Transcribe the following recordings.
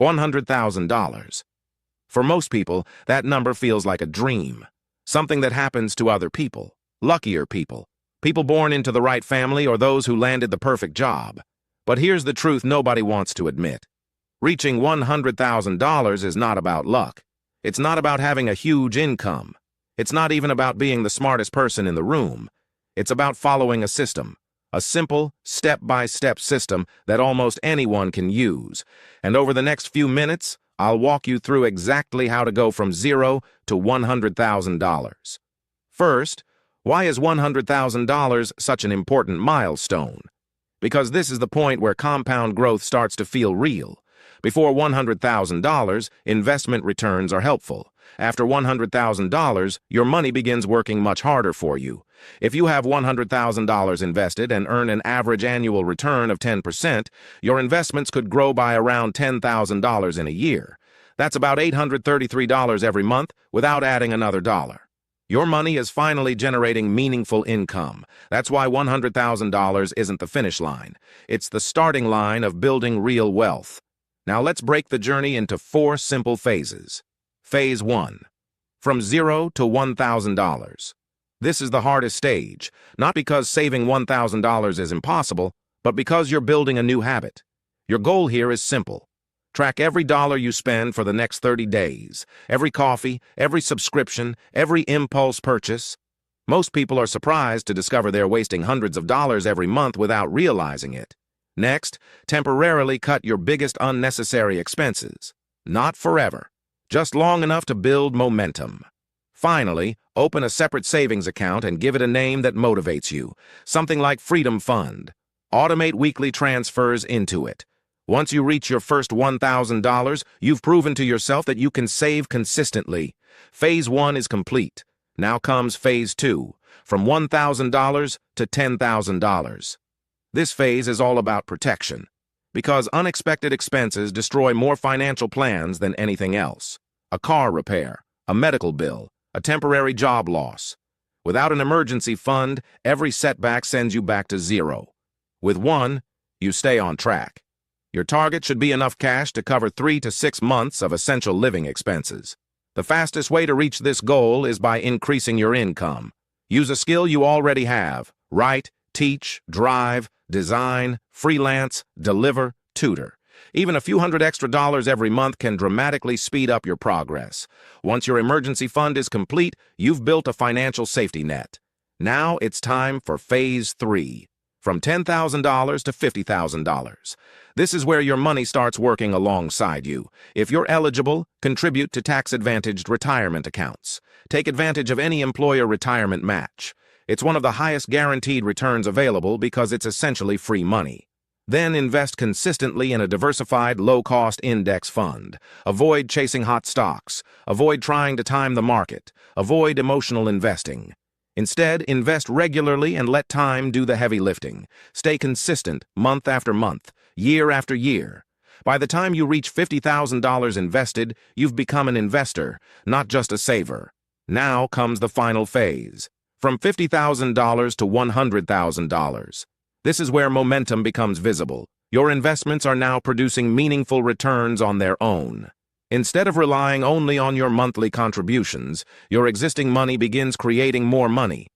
$100,000. For most people, that number feels like a dream, something that happens to other people, luckier people, people born into the right family or those who landed the perfect job. But here's the truth nobody wants to admit. Reaching $100,000 is not about luck. It's not about having a huge income. It's not even about being the smartest person in the room. It's about following a system, a simple, step-by-step system that almost anyone can use. And over the next few minutes, I'll walk you through exactly how to go from zero to $100,000. First, why is $100,000 such an important milestone? Because this is the point where compound growth starts to feel real. Before $100,000, investment returns are helpful. After $100,000, your money begins working much harder for you. If you have $100,000 invested and earn an average annual return of 10%, your investments could grow by around $10,000 in a year. That's about $833 every month without adding another dollar. Your money is finally generating meaningful income. That's why $100,000 isn't the finish line. It's the starting line of building real wealth. Now let's break the journey into 4 simple phases. Phase 1. From $0 to $1,000. This is the hardest stage, not because saving $1,000 is impossible, but because you're building a new habit. Your goal here is simple. Track every dollar you spend for the next 30 days, every coffee, every subscription, every impulse purchase. Most people are surprised to discover they're wasting hundreds of dollars every month without realizing it. Next, temporarily cut your biggest unnecessary expenses. Not forever, just long enough to build momentum. Finally, open a separate savings account and give it a name that motivates you, something like Freedom Fund. Automate weekly transfers into it. Once you reach your first $1,000, you've proven to yourself that you can save consistently. Phase 1 is complete. Now comes Phase 2, from $1,000 to $10,000. This phase is all about protection, because unexpected expenses destroy more financial plans than anything else. A car repair, a medical bill, a temporary job loss. Without an emergency fund, every setback sends you back to zero. With one, you stay on track. Your target should be enough cash to cover 3 to 6 months of essential living expenses. The fastest way to reach this goal is by increasing your income. Use a skill you already have. Write, teach, drive, design, freelance, deliver, tutor. Even a few hundred extra dollars every month can dramatically speed up your progress. Once your emergency fund is complete, you've built a financial safety net. Now it's time for Phase 3, from $10,000 to $50,000. This is where your money starts working alongside you. If you're eligible, contribute to tax-advantaged retirement accounts. Take advantage of any employer retirement match. It's one of the highest guaranteed returns available because it's essentially free money. Then invest consistently in a diversified, low-cost index fund. Avoid chasing hot stocks. Avoid trying to time the market. Avoid emotional investing. Instead, invest regularly and let time do the heavy lifting. Stay consistent, month after month, year after year. By the time you reach $50,000 invested, you've become an investor, not just a saver. Now comes the final phase. From $50,000 to $100,000. This is where momentum becomes visible. Your investments are now producing meaningful returns on their own. Instead of relying only on your monthly contributions, your existing money begins creating more money.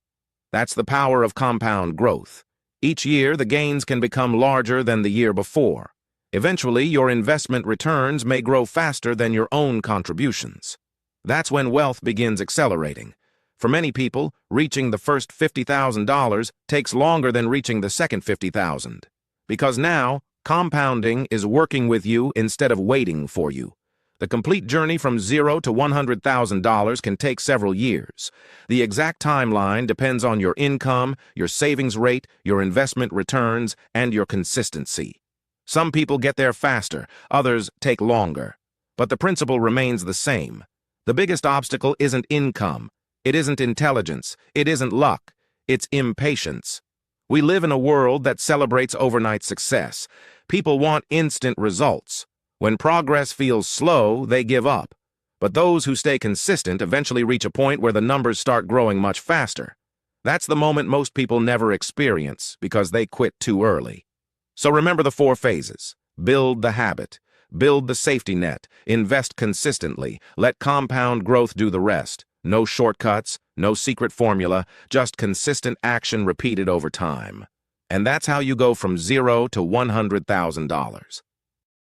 That's the power of compound growth. Each year, the gains can become larger than the year before. Eventually, your investment returns may grow faster than your own contributions. That's when wealth begins accelerating. For many people, reaching the first $50,000 takes longer than reaching the second $50,000. Because now, compounding is working with you instead of waiting for you. The complete journey from $0 to $100,000 can take several years. The exact timeline depends on your income, your savings rate, your investment returns, and your consistency. Some people get there faster, others take longer. But the principle remains the same. The biggest obstacle isn't income. It isn't intelligence. It isn't luck. It's impatience. We live in a world that celebrates overnight success. People want instant results. When progress feels slow, they give up. But those who stay consistent eventually reach a point where the numbers start growing much faster. That's the moment most people never experience because they quit too early. So remember the 4 phases. Build the habit. Build the safety net. Invest consistently. Let compound growth do the rest. No shortcuts, no secret formula, just consistent action repeated over time. And that's how you go from 0 to $100,000.